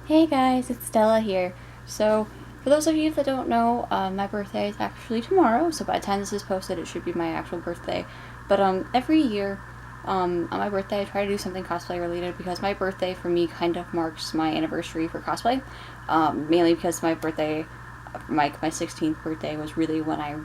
Hey guys, it's Stella here. So, for those of you that don't know, my birthday is actually tomorrow, so by the time this is posted, it should be my actual birthday. But every year, on my birthday, I try to do something cosplay related because my birthday for me kind of marks my anniversary for cosplay. Mainly because my birthday, my 16th birthday, was really when I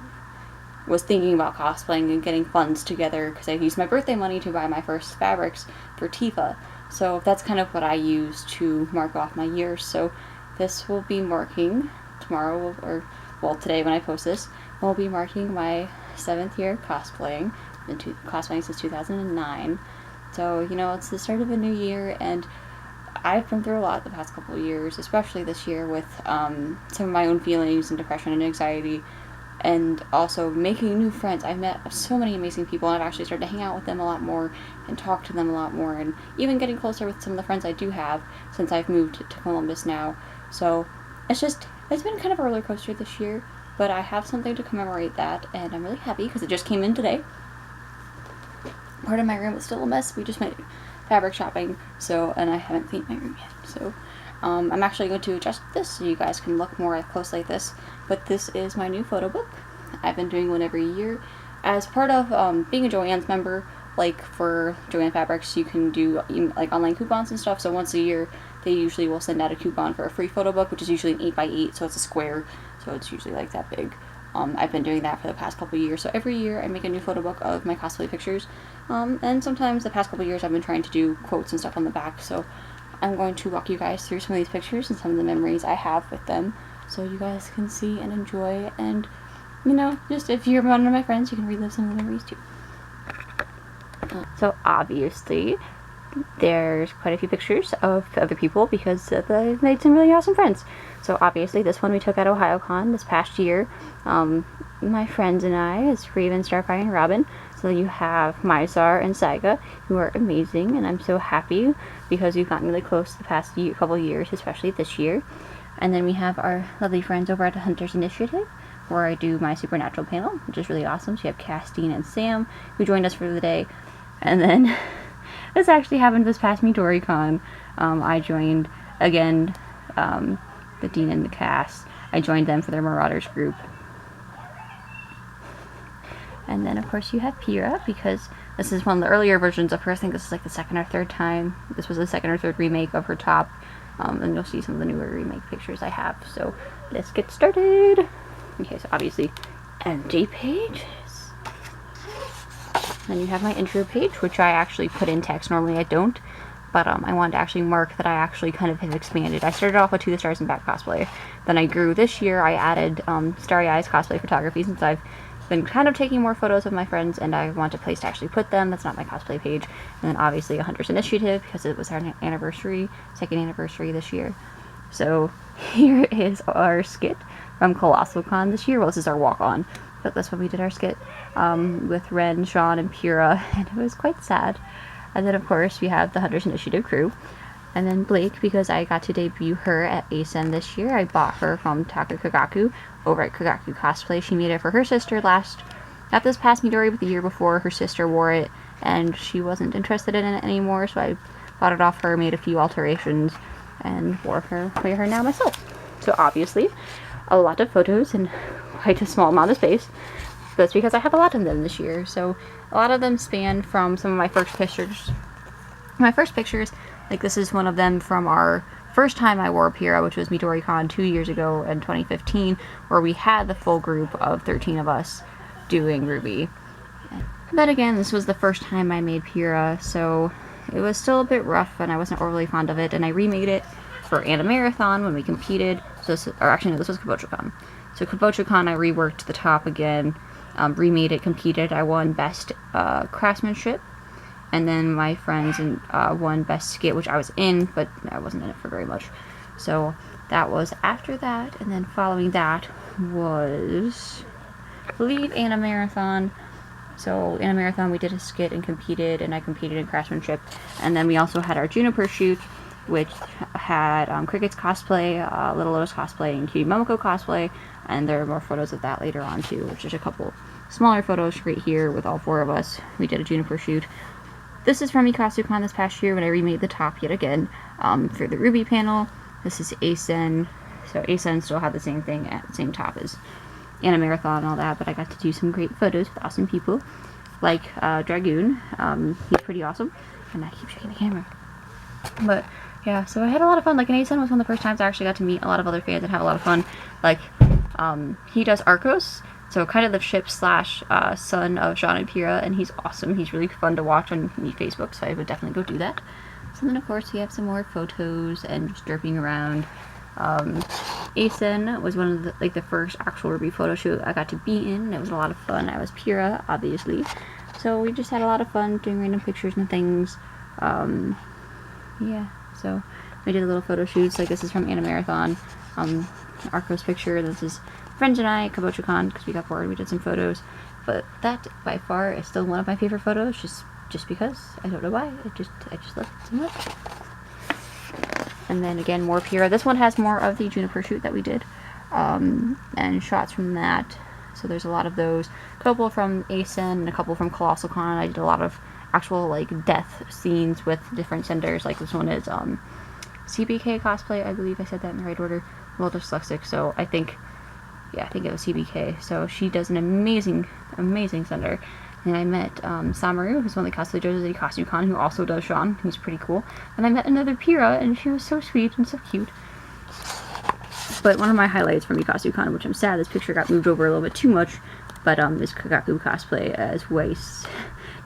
was thinking about cosplaying and getting funds together because I used my birthday money to buy my first fabrics for Tifa. So that's kind of what I use to mark off my year. So this will be marking tomorrow, or well, today when I post this, will be marking my 7th year cosplaying. Been cosplaying since 2009. So, you know, it's the start of a new year, and I've been through a lot the past couple of years, especially this year with some of my own feelings and depression and anxiety, and also making new friends. I've met so many amazing people, and I've actually started to hang out with them a lot more and talk to them a lot more, and even getting closer with some of the friends I do have since I've moved to Columbus now. So it's been kind of a roller coaster this year, but I have something to commemorate that, and I'm really happy because it just came in today. Part of my room is still a mess. We just went fabric shopping, and I haven't cleaned my room yet. So I'm actually going to adjust this so you guys can look more closely at this. But this is my new photo book. I've been doing one every year. As part of being a Joann's member, like for Joann Fabrics, you can do like online coupons and stuff. So once a year, they usually will send out a coupon for a free photo book, which is usually an 8x8, so it's a square. So it's usually like that big. I've been doing that for the past couple of years. So every year I make a new photo book of my cosplay pictures. And sometimes the past couple of years I've been trying to do quotes and stuff on the back. So I'm going to walk you guys through some of these pictures and some of the memories I have with them, so you guys can see and enjoy. And, you know, just if you're one of my friends, you can relive some of the memories too. So obviously, there's quite a few pictures of other people because they've made some really awesome friends. So obviously this one we took at OhioCon this past year. My friends and I, as Raven, Starfire, and Robin. So you have Mysar and Xyga, who are amazing, and I'm so happy because we've gotten really close the past couple of years, especially this year. And then we have our lovely friends over at the Hunters Initiative, where I do my Supernatural panel, which is really awesome. So you have Castiel and Sam, who joined us for the day. And then this actually happened this past MidoriCon. I joined, again, the Dean and the cast. I joined them for their Marauders group. And then, of course, you have Pyrrha, because this is one of the earlier versions of her. I think this is like the second or third time. This was the second or third remake of her top. And you'll see some of the newer remake pictures I have. So let's get started. Okay, so obviously, empty pages. Then you have my intro page, which I actually put in text. Normally I don't, but I wanted to actually mark that I actually kind of have expanded. I started off with Tothestarsandback cosplay. Then I grew. This year I added Starry Eyes cosplay photography, since I've been kind of taking more photos of my friends and I want a place to actually put them. That's not my cosplay page. And then obviously a Hunters Initiative, because it was our anniversary, second anniversary this year. So here is our skit from Colossal Con this year. Well, this is our walk-on, but that's when we did our skit with Ren, Jaune, and Pyrrha, and it was quite sad. And then of course we have the Hunters Initiative crew. And then Blake, because I got to debut her at ASEN this year. I bought her from Kagaku over at Kagaku Cosplay. She made it for her sister not this past Midori, but the year before. Her sister wore it, and she wasn't interested in it anymore, so I bought it off her, made a few alterations, and wear her now myself. So obviously, a lot of photos in quite a small amount of space. That's because I have a lot of them this year. So a lot of them span from some of my first pictures. My first pictures, like this is one of them from our first time I wore Pyrrha, which was MidoriCon 2 years ago in 2015, where we had the full group of 13 of us doing Ruby. But again, this was the first time I made Pyrrha, so it was still a bit rough and I wasn't overly fond of it, and I remade it for Marathon when we competed. So this was KabochoCon. So KabochoCon, I reworked the top again, remade it, competed. I won Best Craftsmanship. And then my friends won Best Skit, which I was in, but I wasn't in it for very much. So that was after that, and then following that was, I believe, Marathon. So Marathon, we did a skit and competed, and I competed in craftsmanship. And then we also had our Juniper Shoot, which had Cricket's cosplay, Little Lotus cosplay, and Cutie Momoko cosplay. And there are more photos of that later on too, which is a couple smaller photos right here with all 4 of us. We did a Juniper Shoot. This is from Ikasucon this past year when I remade the top yet again for the Ruby panel. This is Asen. So Asen still had the same thing at the same top as Anna Marathon and all that, but I got to do some great photos with awesome people, like Dragoon. He's pretty awesome, and I keep shaking the camera. But yeah, so I had a lot of fun. Like, and Asen was one of the first times I actually got to meet a lot of other fans and have a lot of fun. Like, he does Arcos, so kind of the ship slash son of Jaune and Pyrrha, and he's awesome. He's really fun to watch on Facebook, so I would definitely go do that. So then, of course, we have some more photos and just derping around. Asen was one of the first actual Ruby photo shoot I got to be in. It was a lot of fun. I was Pyrrha, obviously. So we just had a lot of fun doing random pictures and things. Yeah, so we did a little photo shoots. Like, this is from Anna Marathon. Arco's picture. This is friends and I at KabochaCon because we got bored. We did some photos. But that, by far, is still one of my favorite photos. Just because. I don't know why. I just love it so much. And then again, more Pyrrha. This one has more of the Juniper Shoot that we did, and shots from that. So there's a lot of those. A couple from Asen and a couple from Colossal Con. I did a lot of actual, like, death scenes with different senders. Like, this one is CBK cosplay. I believe I said that in the right order. A little dyslexic, so I think it was CBK. So she does an amazing sender. And I met Samaru, who's one of the cosplay judges at CostumeCon, who also does Jaune. He's pretty cool. And I met another Pyrrha, and she was so sweet and so cute. But one of my highlights from CostumeCon, which I'm sad this picture got moved over a little bit too much, but is Kagaku cosplay as Weiss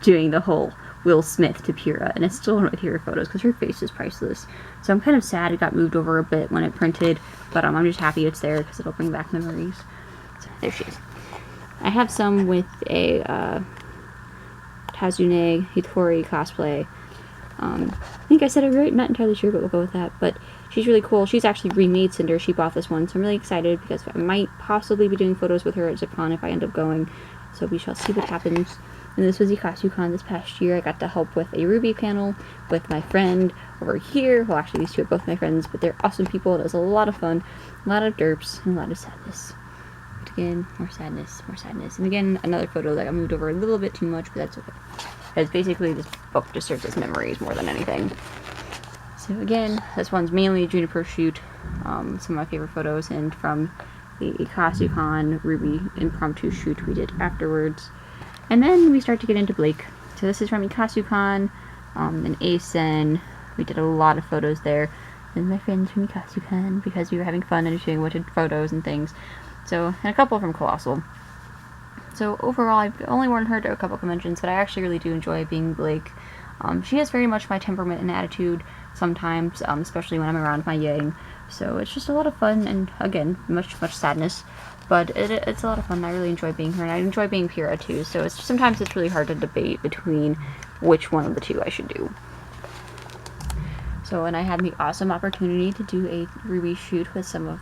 doing the whole Will Smith to Pyrrha. And it's still one of my favorite photos because her face is priceless. So I'm kind of sad it got moved over a bit when it printed, but I'm just happy it's there because it'll bring back memories. So there she is. I have some with a Tazune Hitori cosplay. I think I said it right, not entirely sure, but we'll go with that. But she's really cool. She's actually remade Cinder. She bought this one, so I'm really excited because I might possibly be doing photos with her at ZipCon if I end up going. So we shall see what happens. And this was CostumeCon this past year. I got to help with a Ruby panel with my friend over here. Well, actually, these two are both my friends, but they're awesome people. It was a lot of fun, a lot of derps, and a lot of sadness. But again, more sadness, more sadness. And again, another photo that I moved over a little bit too much, but that's okay. Because basically, this book just serves as memories more than anything. So again, this one's mainly a Juniper Shoot. Some of my favorite photos, and from the CostumeCon Ruby impromptu shoot we did afterwards. And then we start to get into Blake. So this is from CostumeCon and Asen. We did a lot of photos there. And my friends from CostumeCon because we were having fun and shooting a bunch of photos and things. So, and a couple from Colossal. So overall, I've only worn her to a couple conventions, but I actually really do enjoy being Blake. She has very much my temperament and attitude sometimes, especially when I'm around my yang. So it's just a lot of fun, and again, much sadness. But it's a lot of fun. I really enjoy being her, and I enjoy being Pyrrha too. So sometimes it's really hard to debate between which one of the two I should do. So, and I had the awesome opportunity to do a Ruby shoot with some of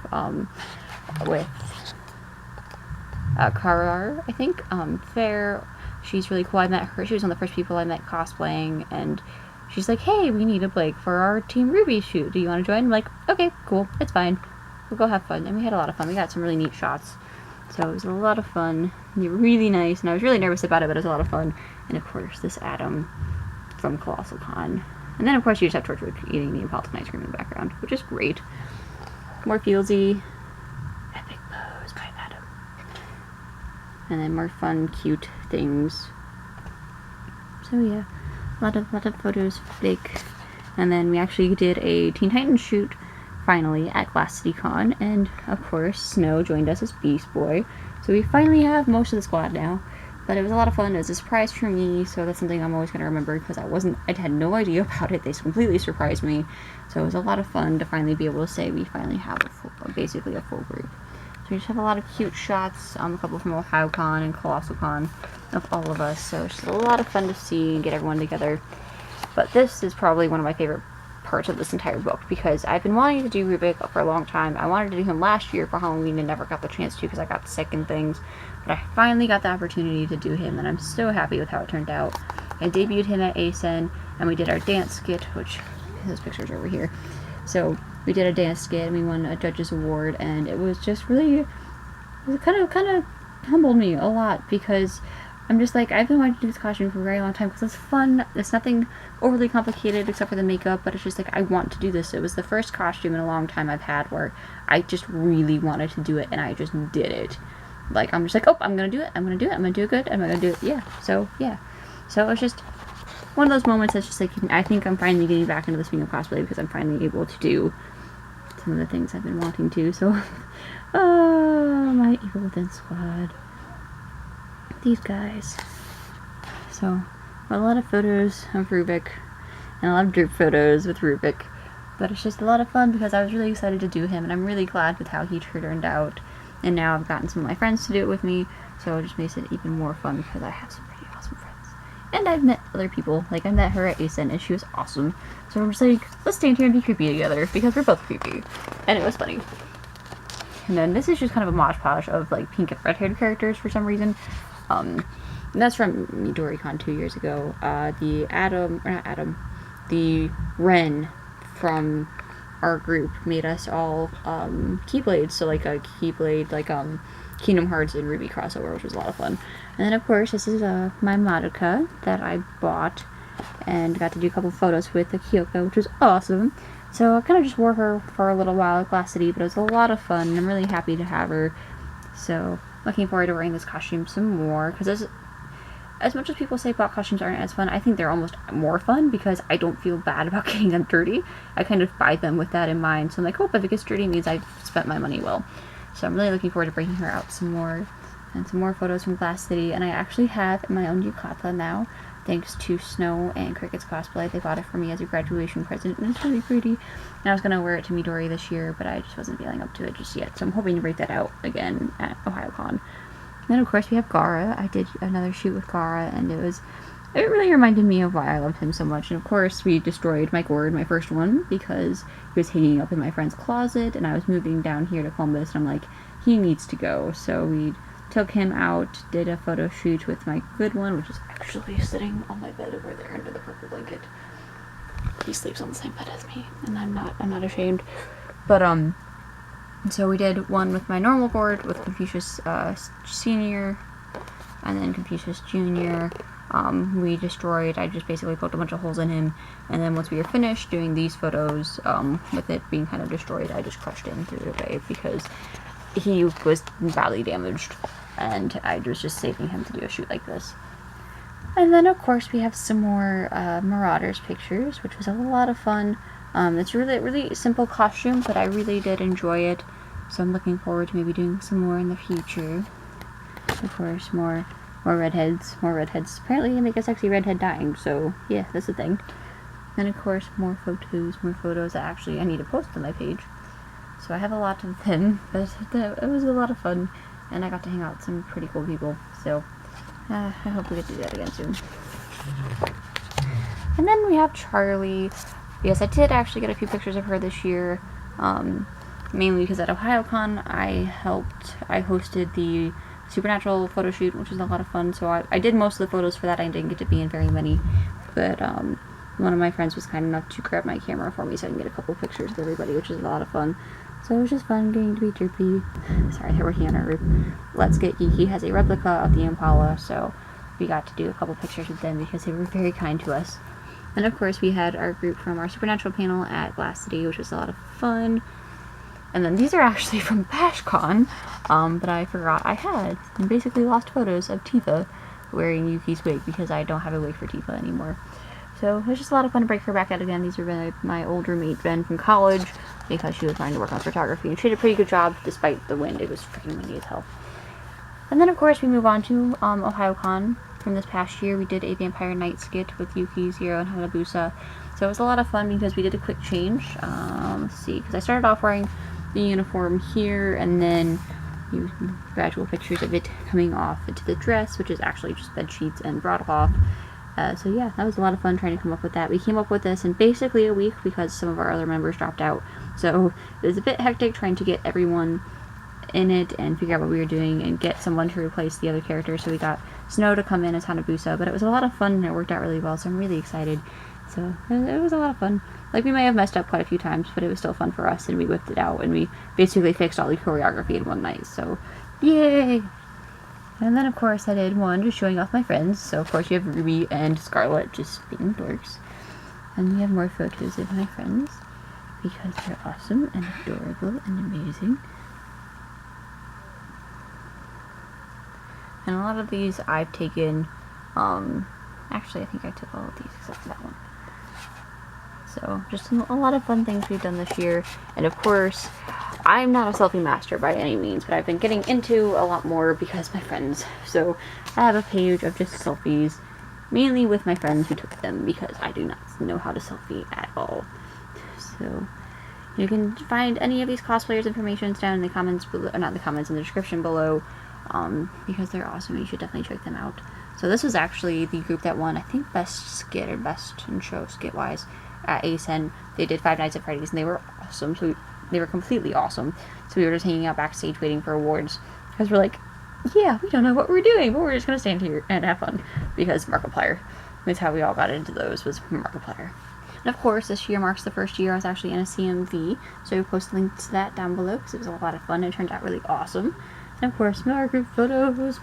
with Karar, I think. Fair. She's really cool. I met her. She was one of the first people I met cosplaying, and she's like, "Hey, we need a Blake for our Team Ruby shoot. Do you want to join?" I'm like, "Okay, cool. It's fine. We'll go have fun." And we had a lot of fun. We got some really neat shots. So it was a lot of fun. They were really nice, and I was really nervous about it, but it was a lot of fun. And of course, this Adam from Colossal Con. And then, of course, you just have Torchwood eating Neapolitan ice cream in the background, which is great. More Fieldsy. Epic pose by Adam. And then more fun, cute things. So yeah, a lot of photos of Blake. And then we actually did a Teen Titans shoot finally at Glass City Con, and of course Snow joined us as Beast Boy. So we finally have most of the squad now. But it was a lot of fun. It was a surprise for me, so that's something I'm always going to remember because I had no idea about it. They completely surprised me. So it was a lot of fun to finally be able to say we finally have basically a full group. So we just have a lot of cute shots, a couple from OhioCon and ColossalCon of all of us. So it's just a lot of fun to see and get everyone together. But this is probably one of my favorite parts of this entire book because I've been wanting to do Rubik for a long time. I wanted to do him last year for Halloween and never got the chance to because I got sick and things. But I finally got the opportunity to do him, and I'm so happy with how it turned out. I debuted him at Asen, and we did our dance skit, which those pictures are over here. So we did a dance skit, and we won a judge's award, and it was just really, it kind of humbled me a lot because I'm just like, I've been wanting to do this costume for a very long time because it's fun. It's nothing overly complicated except for the makeup, but it's just like, I want to do this. It was the first costume in a long time I've had where I just really wanted to do it, and I just did it. Like, I'm just like, oh, I'm gonna do it, I'm gonna do it, I'm gonna do it good, I'm gonna do it, yeah. So it's just one of those moments that's just like, I think I'm finally getting back into the swing of cosplay because I'm finally able to do some of the things I've been wanting to, so, oh, my Evil Within squad. These guys. So, a lot of photos of Rubik, and a lot of group photos with Rubik, but it's just a lot of fun because I was really excited to do him, and I'm really glad with how he turned out, and now I've gotten some of my friends to do it with me, so it just makes it even more fun because I have some pretty awesome friends. And I've met other people, like I met her at ASIN, and she was awesome, so I'm just like, let's stand here and be creepy together, because we're both creepy, and it was funny. And then this is just kind of a mosh posh of like pink and red-haired characters for some reason. And that's from MidoriCon 2 years ago. The Ren from our group made us all Keyblades, so like a Keyblade, like Kingdom Hearts and Ruby crossover, which was a lot of fun. And then of course this is my Madoka that I bought and got to do a couple photos with the Kyoko, which was awesome. So I kind of just wore her for a little while at Glass City, but it was a lot of fun, and I'm really happy to have her. So looking forward to wearing this costume some more, because as much as people say bot costumes aren't as fun, I think they're almost more fun because I don't feel bad about getting them dirty. I kind of buy them with that in mind, so I'm like, oh, if it gets dirty, it means I've spent my money well. So I'm really looking forward to bringing her out some more, and some more photos from Glass City, and I actually have my own yukata now, thanks to Snow and Cricket's Cosplay. They bought it for me as a graduation present, and it's really pretty. And I was going to wear it to Midori this year, but I just wasn't feeling up to it just yet, so I'm hoping to break that out again at OhioCon. And then of course we have Gara. I did another shoot with Gara, and it really reminded me of why I loved him so much. And of course we destroyed my gourd, my first one, because he was hanging up in my friend's closet, and I was moving down here to Columbus, and I'm like, he needs to go. So we took him out, did a photo shoot with my good one, which is actually sitting on my bed over there under the purple blanket. He sleeps on the same bed as me, and I'm not ashamed. But so we did one with my normal gourd with Confucius Senior, and then Confucius Junior. We destroyed, I just basically poked a bunch of holes in him, and then once we were finished doing these photos, with it being kind of destroyed, I just crushed it and threw it away because he was badly damaged, and I was just saving him to do a shoot like this. And then of course we have some more Marauders pictures, which was a lot of fun. It's a really simple costume, but I really did enjoy it, so I'm looking forward to maybe doing some more in the future. Of course, more redheads. Apparently they make a sexy redhead dying, so yeah, that's the thing. Then of course more photos that actually I need to post on my page. So I have a lot of them, but it was a lot of fun, and I got to hang out with some pretty cool people, so I hope we get to do that again soon. And then we have Charlie. Yes, I did actually get a few pictures of her this year, mainly because at OhioCon I hosted the Supernatural photo shoot, which was a lot of fun, so I did most of the photos for that. I didn't get to be in very many, but one of my friends was kind enough to grab my camera for me so I can get a couple pictures of everybody, which was a lot of fun. So it was just fun getting to be derpy. Sorry, they're working on our roof. Let's Get Geeky has a replica of the Impala, so we got to do a couple pictures with them because they were very kind to us. And of course we had our group from our Supernatural panel at Glass City, which was a lot of fun. And then these are actually from BashCon, that I forgot I had. And basically lost photos of Tifa wearing Yuki's wig because I don't have a wig for Tifa anymore. So it was just a lot of fun to break her back out again. These are my old roommate Ben from college, because she was trying to work on photography, and she did a pretty good job despite the wind. It was freaking windy as hell. And then of course we move on to OhioCon from this past year. We did a Vampire Night skit with Yuki, Zero, and Hanabusa. So it was a lot of fun because we did a quick change. Let's see, because I started off wearing the uniform here, and then gradual pictures of it coming off into the dress, which is actually just bed sheets and broadcloth. So yeah, that was a lot of fun trying to come up with that. We came up with this in basically a week because some of our other members dropped out. So it was a bit hectic trying to get everyone in it and figure out what we were doing and get someone to replace the other characters. So we got Snow to come in as Hanabusa, but it was a lot of fun and it worked out really well, so I'm really excited. So it was a lot of fun. Like, we may have messed up quite a few times, but it was still fun for us, and we whipped it out, and we basically fixed all the choreography in one night, so yay! And then of course I did one just showing off my friends. So of course you have Ruby and Scarlet just being dorks. And we have more photos of my friends because they're awesome and adorable and amazing. And a lot of these I've taken, actually I think I took all of these except that one. So just a lot of fun things we've done this year. And of course, I'm not a selfie master by any means, but I've been getting into a lot more because my friends. So I have a page of just selfies, mainly with my friends who took them because I do not know how to selfie at all. So you can find any of these cosplayers' information down in the comments below, or not in the comments, in the description below, because they're awesome. You should definitely check them out. So this was actually the group that won, I think, best skit or best in show skit wise at ASN. They did Five Nights at Freddy's and they were awesome. So they were completely awesome. So we were just hanging out backstage waiting for awards because we're like, yeah, we don't know what we're doing, but we're just gonna stand here and have fun because Markiplier. That's how we all got into those, was Markiplier. And of course, this year marks the first year I was actually in a CMV, so we'll post links to that down below because it was a lot of fun. It turned out really awesome. And of course, more group photos.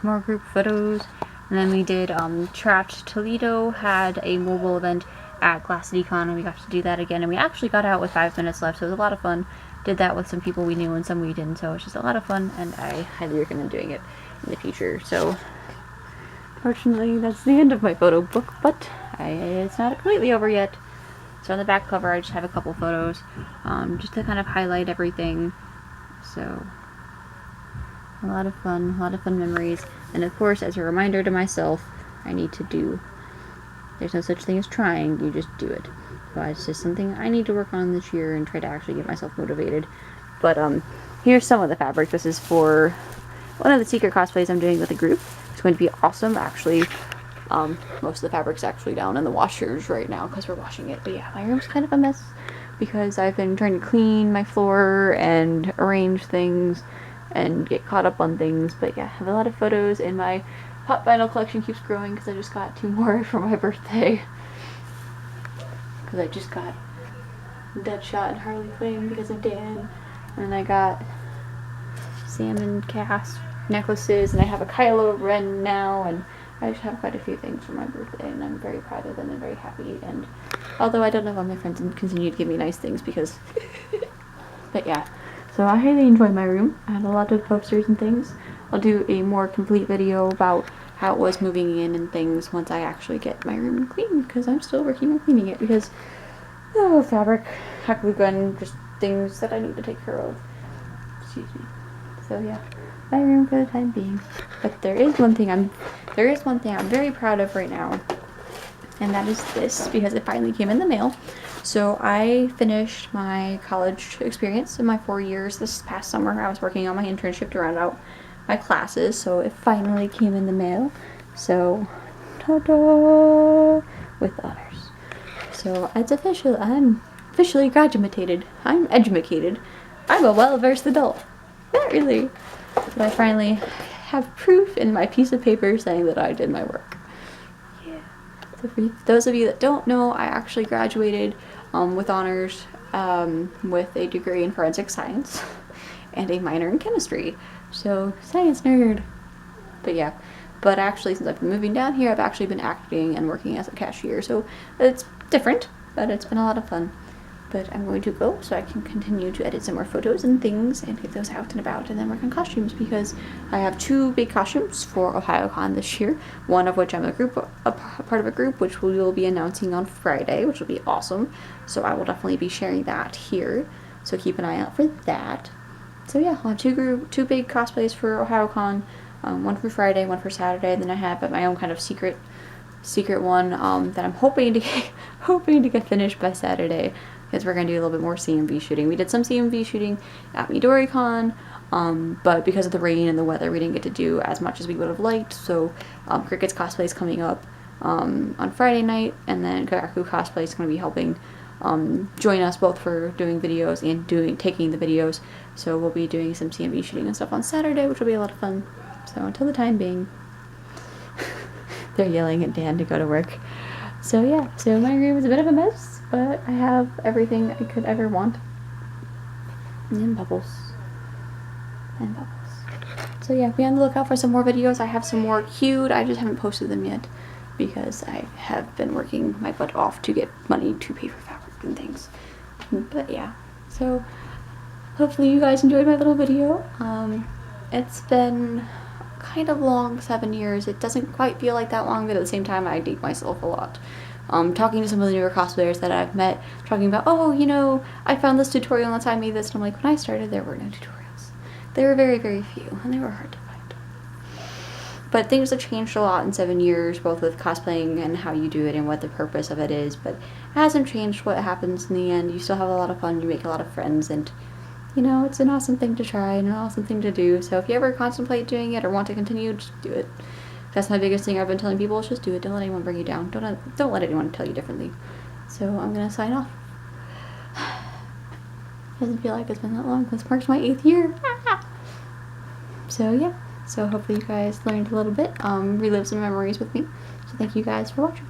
And then we did Trapped Toledo had a mobile event at Glass City Con, and we got to do that again. And we actually got out with 5 minutes left, so it was a lot of fun. Did that with some people we knew and some we didn't, so it's just a lot of fun, and I highly recommend doing it in the future. So, fortunately, that's the end of my photo book, but it's not completely over yet. So on the back cover, I just have a couple photos, just to kind of highlight everything. So, a lot of fun memories. And of course, as a reminder to myself, I need to do. There's no such thing as trying, you just do it. So it's just something I need to work on this year and try to actually get myself motivated. But here's some of the fabric. This is for one of the secret cosplays I'm doing with a group. It's going to be awesome. Actually, most of the fabric's actually down in the washers right now because we're washing it. But yeah, my room's kind of a mess because I've been trying to clean my floor and arrange things and get caught up on things. But yeah, I have a lot of photos, and my pop vinyl collection keeps growing because I just got 2 more for my birthday. Because I just got Deadshot and Harley Quinn because of Dan. And I got salmon cast necklaces, and I have a Kylo Ren now, and I just have quite a few things for my birthday, and I'm very proud of them and very happy. And although I don't know if all my friends continue to give me nice things because but yeah. So I highly enjoy my room. I have a lot of posters and things. I'll do a more complete video about how it was moving in and things once I actually get my room clean, because I'm still working on cleaning it because fabric, hot glue gun, just things that I need to take care of. Excuse me. So yeah, my room for the time being. But there is one thing I'm very proud of right now, and that is this, because it finally came in the mail. So I finished my college experience in my 4 years this past summer. I was working on my internship to round out my classes, so it finally came in the mail. So, ta-da! With honors. So it's official. I'm officially graduated. I'm educated. I'm a well-versed adult. Not really. But I finally have proof in my piece of paper saying that I did my work. Yeah. So for those of you that don't know, I actually graduated with honors with a degree in forensic science and a minor in chemistry. So, science nerd. But yeah. But actually, since I've been moving down here, I've actually been acting and working as a cashier. So, it's different, but it's been a lot of fun. But I'm going to go so I can continue to edit some more photos and things and get those out and about, and then work on costumes, because I have 2 big costumes for OhioCon this year. One of which I'm a part of a group, which we will be announcing on Friday, which will be awesome. So I will definitely be sharing that here. So keep an eye out for that. So yeah, I'll have 2 big cosplays for OhioCon. One for Friday, one for Saturday. Then I have my own kind of secret one that I'm hoping to get finished by Saturday, because we're going to do a little bit more CMV shooting. We did some CMV shooting at MidoriCon, but because of the rain and the weather, we didn't get to do as much as we would have liked. So Cricket's cosplay is coming up on Friday night, and then Kagaku cosplay is going to be helping join us both for doing videos and taking the videos. So we'll be doing some CMV shooting and stuff on Saturday, which will be a lot of fun. So until the time being, they're yelling at Dan to go to work. So yeah, so my room is a bit of a mess, but I have everything I could ever want. And bubbles. And bubbles. So yeah, be on the lookout for some more videos. I have some more queued. I just haven't posted them yet because I have been working my butt off to get money to pay for fabric and things. But yeah, so hopefully you guys enjoyed my little video. It's been kind of long, 7 years. It doesn't quite feel like that long, but at the same time I date myself a lot. Talking to some of the newer cosplayers that I've met, talking about, oh, you know, I found this tutorial and that's how I made this, and I'm like, when I started there were no tutorials. There were very, very few, and they were hard to find. But things have changed a lot in 7 years, both with cosplaying and how you do it and what the purpose of it is, but it hasn't changed what happens in the end. You still have a lot of fun, you make a lot of friends, and you know, it's an awesome thing to try and an awesome thing to do. So if you ever contemplate doing it or want to continue, just do it. That's my biggest thing I've been telling people, is just do it. Don't let anyone bring you down. Don't let anyone tell you differently. So I'm gonna sign off. Doesn't feel like it's been that long. This marks my 8th year. So yeah. So hopefully you guys learned a little bit, relived some memories with me. So thank you guys for watching.